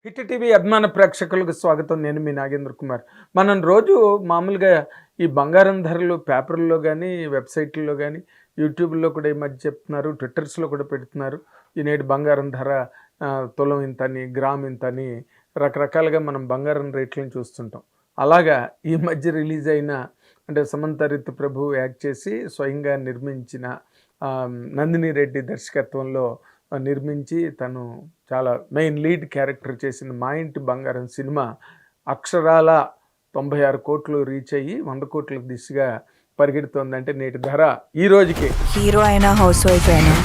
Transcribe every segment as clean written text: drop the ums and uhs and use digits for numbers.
Hit TV అభిమాన ప్రేక్షకులకు స్వాగతం. నేను మీ నాగేంద్ర కుమార్. మనం రోజు మామూలుగా ఈ బంగారం ధరలు పేపర్లో కానీ, వెబ్సైట్లలో కానీ, యూట్యూబ్లో కూడా ఈ మధ్య చెప్తున్నారు, ట్విట్టర్స్లో కూడా పెడుతున్నారు. ఈ నేటి బంగారం ధర తులం ఇంతని, గ్రామ్ ఇంతని రకరకాలుగా మనం బంగారం రేట్లను చూస్తుంటాం. అలాగా ఈ మధ్య రిలీజ్ అయిన అంటే సమంత రితు ప్రభు యాక్ట్ చేసి స్వయంగా నిర్మించిన నందిని రెడ్డి దర్శకత్వంలో నిర్మించి తను చాలా మెయిన్ లీడ్ క్యారెక్టర్ చేసిన మా ఇంటి బంగారం సినిమా అక్షరాల 96 కోట్లు రీచ్ అయ్యి 100 కోట్ల దిశగా పరిగెడుతోందంటే నేటి ధర ఈ రోజుకి హీరో అయినా హౌస్ వైఫ్ అయినా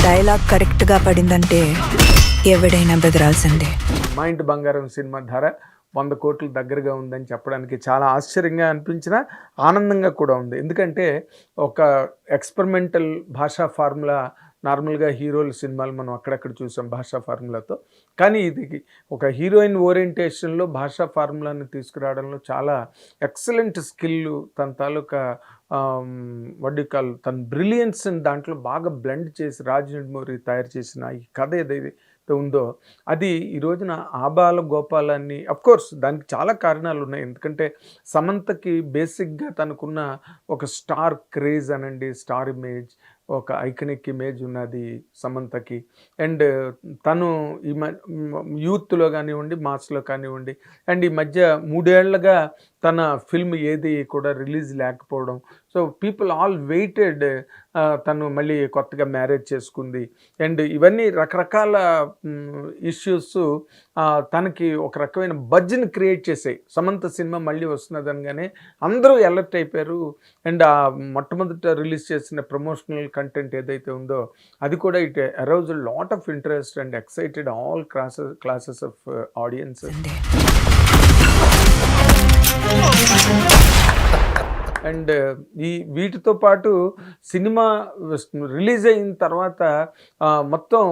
డైలాగ్ కరెక్ట్గా పడిందంటే ఎవడైనా బెదరాల్సిందే. మా ఇంటి బంగారం సినిమా ధర 100 కోట్ల దగ్గరగా ఉందని చెప్పడానికి చాలా ఆశ్చర్యంగా అనిపించిన ఆనందంగా కూడా ఉంది. ఎందుకంటే ఒక ఎక్స్పెరిమెంటల్ భాషా ఫార్ములా నార్మల్గా హీరోల సినిమాలు మనం అక్కడక్కడ చూసాం భాషా ఫార్ములాతో. కానీ ఇది ఒక హీరోయిన్ ఓరియంటేషన్లో భాషా ఫార్ములాని తీసుకురావడంలో చాలా ఎక్సలెంట్ స్కిల్, తన తాలూకా వడ్డీకాలు తన బ్రిలియన్స్ని దాంట్లో బాగా బ్లెండ్ చేసి రాజ్ నిడుమూరి తయారు చేసిన ఈ కథ ఏదైతే ఉందో అది ఈ రోజున ఆబాల గోపాలాన్ని అఫ్కోర్స్ దానికి చాలా కారణాలు ఉన్నాయి. ఎందుకంటే సమంతకి బేసిక్గా తనకున్న ఒక స్టార్ క్రేజ్ అనండి, స్టార్ ఇమేజ్, ఒక ఐకనిక్ ఇమేజ్ ఉన్నది సమంతకి. అండ్ తను ఈ యూత్లో కానివ్వండి, మాస్లో కానివ్వండి, అండ్ ఈ మధ్య 3 ఏళ్లుగా తన ఫిల్మ్ ఏది కూడా రిలీజ్ లేకపోవడం. సో పీపుల్ ఆల్ వెయిటెడ్ తను మళ్ళీ కొత్తగా మ్యారేజ్ చేసుకుంది. అండ్ ఇవన్నీ రకరకాల ఇష్యూస్ తనకి ఒక రకమైన బజ్ని క్రియేట్ చేసాయి. సమంత సినిమా మళ్ళీ వస్తున్నది అనగానే అందరూ అలర్ట్ అయిపోయారు. అండ్ ఆ మొట్టమొదట రిలీజ్ చేసిన ప్రమోషనల్ కంటెంట్ ఏదైతే ఉందో అది కూడా it arouse lot of interest and excited all classes of audience. And ఈ వీటితో పాటు సినిమా రిలీజ్ అయిన తర్వాత మొత్తం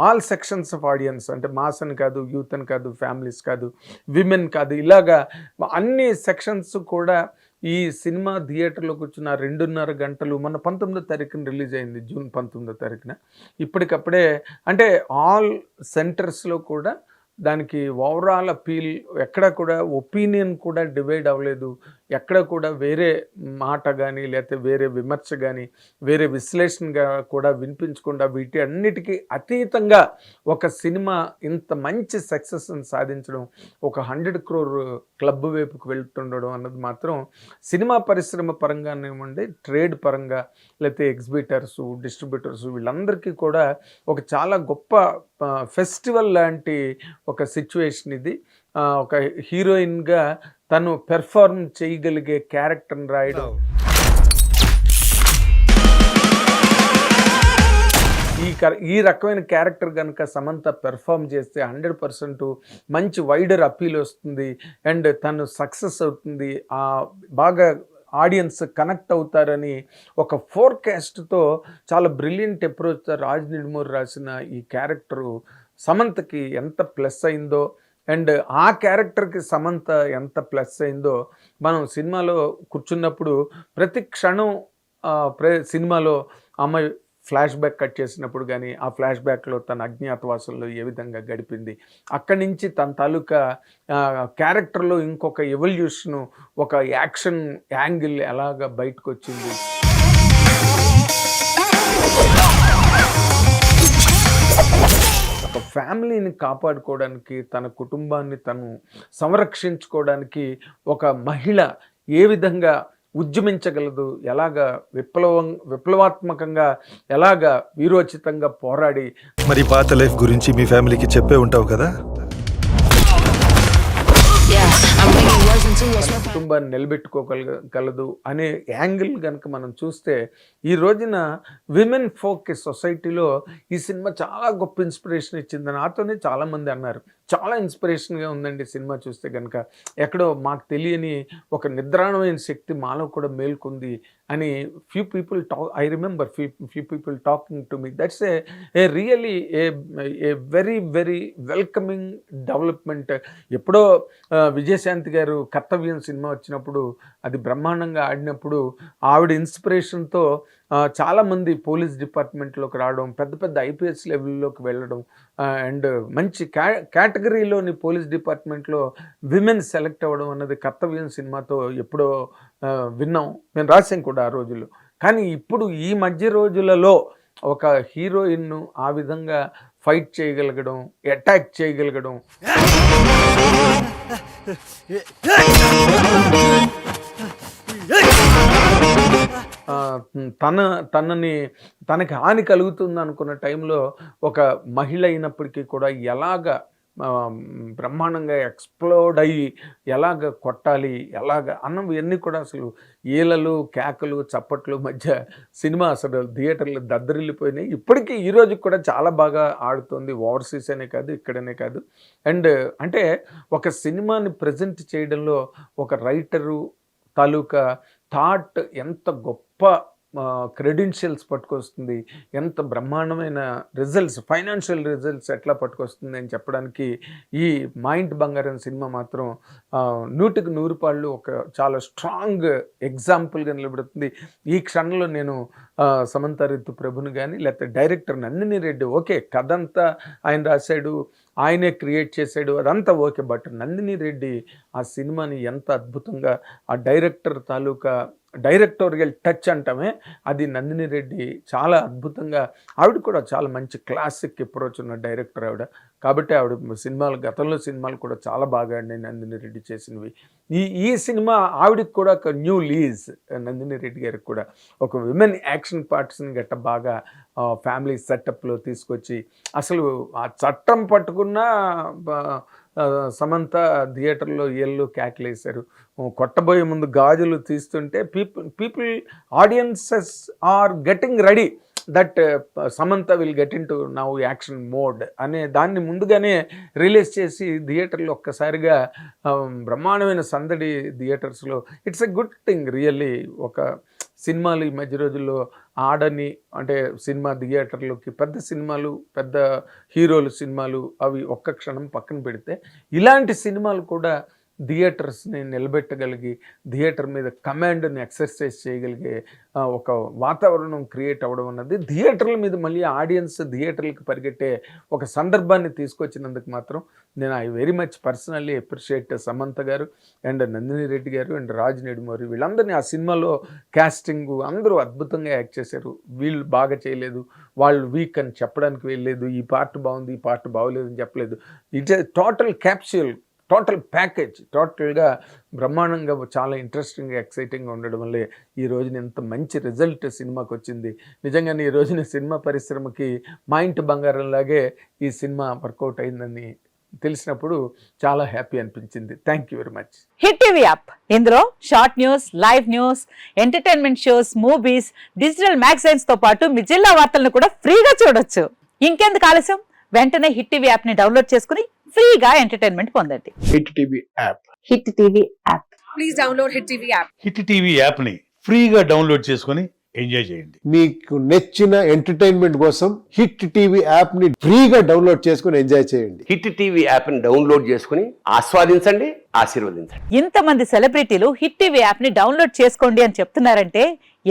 ఆల్ సెక్షన్స్ ఆఫ్ ఆడియన్స్, అంటే మాస్ అని కాదు, యూత్ అని కాదు, ఫ్యామిలీస్ కాదు, విమెన్ కాదు, ఇలాగా అన్ని సెక్షన్స్ కూడా ఈ సినిమా థియేటర్లో కూర్చున్న 2.5 గంటలు మొన్న 19వ తారీఖున రిలీజ్ అయింది, జూన్ 19వ తారీఖున. ఇప్పటికప్పుడే అంటే ఆల్ సెంటర్స్లో కూడా దానికి ఓవరాల్ అపీల్, ఎక్కడ కూడా ఒపీనియన్ కూడా డివైడ్ అవ్వలేదు. ఎక్కడ కూడా వేరే మాట కానీ లేకపోతే వేరే విమర్శ కానీ వేరే విశ్లేషణగా కూడా వినిపించకుండా వీటి అన్నిటికీ అతీతంగా ఒక సినిమా ఇంత మంచి సక్సెస్ని సాధించడం, ఒక 100 crore క్లబ్ వైపుకు వెళ్తుండడం అన్నది మాత్రం సినిమా పరిశ్రమ పరంగానేవ్వండి, ట్రేడ్ పరంగా లేకపోతే ఎగ్జిబిటర్సు, డిస్ట్రిబ్యూటర్సు వీళ్ళందరికీ కూడా ఒక చాలా గొప్ప ఫెస్టివల్ లాంటి ఒక సిచ్యువేషన్ ఇది. ఒక హీరోయిన్గా తను పెర్ఫార్మ్ చేయగలిగే క్యారెక్టర్ని రాయడం, ఈ రకమైన క్యారెక్టర్ కనుక సమంత పెర్ఫామ్ చేస్తే 100% మంచి వైడర్ అపీల్ వస్తుంది. అండ్ తను సక్సెస్ అవుతుంది, బాగా ఆడియన్స్ కనెక్ట్ అవుతారని ఒక ఫోర్కాస్ట్తో చాలా బ్రిలియంట్ అప్రోచ్తో రాజ్ నిడుమూరి రాసిన ఈ క్యారెక్టరు సమంతకి ఎంత ప్లస్ అయిందో, అండ్ ఆ క్యారెక్టర్కి సమంత ఎంత ప్లస్ అయిందో మనం సినిమాలో కూర్చున్నప్పుడు ప్రతి క్షణం సినిమాలో అమ్మాయి ఫ్లాష్ బ్యాక్ కట్ చేసినప్పుడు కానీ ఆ ఫ్లాష్ బ్యాక్లో తన అజ్ఞాతవాసంలో ఏ విధంగా గడిపింది, అక్కడి నుంచి తన తాలూకా క్యారెక్టర్లో ఇంకొక ఎవల్యూషను, ఒక యాక్షన్ యాంగిల్ ఎలాగ బయటకు వచ్చింది. ఒక ఫ్యామిలీని కాపాడుకోవడానికి, తన కుటుంబాన్ని తను సంరక్షించుకోవడానికి ఒక మహిళ ఏ విధంగా ఉద్యమించగలదు, ఎలాగా విప్లవాత్మకంగా, ఎలాగా వీరోచితంగా పోరాడి. మరి పాత లైఫ్ గురించి మీ ఫ్యామిలీకి చెప్పే ఉంటావు కదా, కుటుంబాన్ని నిలబెట్టుకోగలదు అనే యాంగిల్ కనుక మనం చూస్తే ఈ రోజున విమెన్ ఫోక్ సొసైటీలో ఈ సినిమా చాలా గొప్ప ఇన్స్పిరేషన్ ఇచ్చింది. నాతోనే చాలామంది అన్నారు, చాలా ఇన్స్పిరేషన్గా ఉందండి సినిమా చూస్తే కనుక, ఎక్కడో మాకు తెలియని ఒక నిద్రాణమైన శక్తి మాలో కూడా మేల్కొంది అని few people I remember few people talking to me. That's a really a very very welcoming development. ఎప్పుడో విజయశాంతి గారు కర్తవ్యం సినిమా వచ్చినప్పుడు అది బ్రహ్మాండంగా ఆడినప్పుడు ఆవిడ ఇన్స్పిరేషన్తో చాలామంది పోలీస్ డిపార్ట్మెంట్లోకి రావడం, పెద్ద పెద్ద ఐపీఎస్ లెవెల్లోకి వెళ్ళడం, అండ్ మంచి కేటగిరీలోని పోలీస్ డిపార్ట్మెంట్లో విమెన్ సెలెక్ట్ అవ్వడం అన్నది కర్తవ్యం సినిమాతో ఎప్పుడో విన్నాం, మేము రాసాం కూడా ఆ రోజుల్లో. కానీ ఇప్పుడు ఈ మధ్య రోజులలో ఒక హీరోయిన్ను ఆ విధంగా ఫైట్ చేయగలగడం, అటాక్ చేయగలగడం, తనకి హాని కలుగుతుంది అనుకున్న టైంలో ఒక మహిళ అయినప్పటికీ కూడా ఎలాగ బ్రహ్మాండంగా ఎక్స్ప్లోడ్ అయ్యి ఎలాగ కొట్టాలి, ఎలాగ అన్నవన్నీ కూడా అసలు ఈలలు, కేకలు, చప్పట్లు మధ్య సినిమా అసలు థియేటర్లు దద్దరిల్లిపోయినాయి. ఇప్పటికీ ఈ రోజుకి కూడా చాలా బాగా ఆడుతుంది, ఓవర్సీస్ అనే కాదు, ఇక్కడనే కాదు. అండ్ అంటే ఒక సినిమాని ప్రజెంట్ చేయడంలో ఒక రైటరు తాలూకా థాట్ ఎంత గొప్ప క్రెడెన్షియల్స్ పట్టుకొస్తుంది, ఎంత బ్రహ్మాండమైన రిజల్ట్స్, ఫైనాన్షియల్ రిజల్ట్స్ ఎట్లా పట్టుకొస్తుంది అని చెప్పడానికి ఈ మా ఇంటి బంగారం సినిమా మాత్రం 100కి 100 పాళ్ళు ఒక చాలా స్ట్రాంగ్ ఎగ్జాంపుల్గా నిలబడుతుంది. ఈ క్షణంలో నేను సమంత రితు ప్రభుని కానీ లేకపోతే డైరెక్టర్ నందిని రెడ్డి, ఓకే కథ అంతా ఆయన రాశాడు, ఆయనే క్రియేట్ చేశాడు, అదంతా ఓకే, బట్ నందిని రెడ్డి ఆ సినిమాని ఎంత అద్భుతంగా ఆ డైరెక్టర్ తాలూకా డైరెక్టోరియల్ టచ్ అంటామే, అది నందిని రెడ్డి చాలా అద్భుతంగా, ఆవిడ కూడా చాలా మంచి క్లాసిక్ అప్రోచ్ ఉన్న డైరెక్టర్ ఆవిడ. కాబట్టి ఆవిడ సినిమాలు, గతంలో సినిమాలు కూడా చాలా బాగా ఆడినాయి నందిని రెడ్డి చేసినవి. ఈ సినిమా ఆవిడకి కూడా ఒక న్యూ లీజ్, నందిని రెడ్డి గారికి కూడా ఒక విమెన్ యాక్షన్ పార్ట్స్ని గట్ట బాగా ఫ్యామిలీ సెటప్లో తీసుకొచ్చి, అసలు ఆ చట్టం పట్టుకున్న సమంత థియేటర్లో ఏళ్ళు క్యాకిలేశారు, కొట్టబోయే ముందు గాజులు తీస్తుంటే people audiences are getting ready that Samantha will get into now action mode అనే దాన్ని ముందుగానే రిలీజ్ చేసి థియేటర్లో ఒక్కసారిగా బ్రహ్మాండమైన సందడి థియేటర్స్లో. It's a good thing really. ఒక సినిమాలు ఈ మధ్య రోజుల్లో ఆడని అంటే సినిమా థియేటర్లోకి పెద్ద సినిమాలు, పెద్ద హీరోలు సినిమాలు అవి ఒక్క క్షణం పక్కన పెడితే, ఇలాంటి సినిమాలు కూడా థియేటర్స్ని నిలబెట్టగలిగి థియేటర్ మీద కమాండ్ని ఎక్సర్సైజ్ చేయగలిగే ఒక వాతావరణం క్రియేట్ అవ్వడం అన్నది థియేటర్ల మీద మళ్ళీ ఆడియన్స్ థియేటర్లకు పరిగెట్టే ఒక సందర్భాన్ని తీసుకొచ్చినందుకు మాత్రం నేను I very much personally appreciate Samantha గారు అండ్ నందిని రెడ్డి గారు అండ్ రాజ్ నెడుమూరి, వీళ్ళందరినీ ఆ సినిమాలో క్యాస్టింగ్ అందరూ అద్భుతంగా యాక్ట్ చేశారు. వీళ్ళు బాగా చేయలేదు, వాళ్ళు వీక్ అని చెప్పడానికి వెళ్ళలేదు, ఈ పార్ట్ బాగుంది, ఈ పార్ట్ బాగోలేదు అని చెప్పలేదు. It's total capsule, total package, టోటల్గా బ్రహ్మాండంగా చాలా ఇంట్రెస్టింగ్గా ఎక్సైటింగ్గా ఉండడం వల్లే ఈ రోజున ఇంత మంచి రిజల్ట్ సినిమాకి వచ్చింది. నిజంగానే ఈ రోజున సినిమా పరిశ్రమకి మా ఇంటి బంగారంలాగే ఈ సినిమా వర్కౌట్ అయిందని తెలిసినప్పుడు చాలా హ్యాపీ అనిపించింది. Thank you very much. Hit TV app, ఇందులో short news, live news, entertainment shows, movies, digital magazines తో పాటు మీ జిల్లా వార్తలను కూడా ఫ్రీగా చూడొచ్చు. ఇంకెందుకు ఆలస్యం, వెంటనే హిట్ టీవీ యాప్ ని డౌన్లోడ్ చేసుకుని ఫ్రీగా ఎంటర్టైన్మెంట్ పొందండి. Hit TV app. Hit TV app. Please download hit TV app. Hit TV app ని ఫ్రీగా డౌన్లోడ్ చేసుకొని ఎంజాయ్ చేయండి. మీకు నచ్చిన ఎంటర్టైన్మెంట్ కోసం హిట్ టీవీ యాప్ ని ఫ్రీగా డౌన్లోడ్ చేసుకొని ఎంజాయ్ చేయండి. హిట్ టీవీ యాప్ ని డౌన్లోడ్ చేసుకుని ఆస్వాదించండి, ఆశీర్వదించండి. ఇంతమంది సెలబ్రిటీలు హిట్ టీవీ యాప్ ని డౌన్లోడ్ చేసుకోండి అని చెప్తున్నారంటే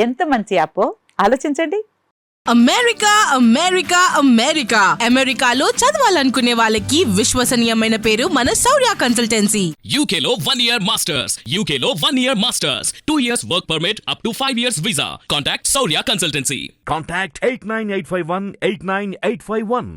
ఎంత మంచి యాప్ ఆలోచించండి. అమెరికా అమెరికా అమెరికా అమెరికాలో చదవాలనుకునే వాళ్ళకి విశ్వసనీయమైన పేరు మన శౌర్య కన్సల్టెన్సీ. UK లో 1 year masters, UK లో 1 year masters, 2 years work permit up to 5 years visa. Contact Saurya Consultancy. Contact 89851 89851.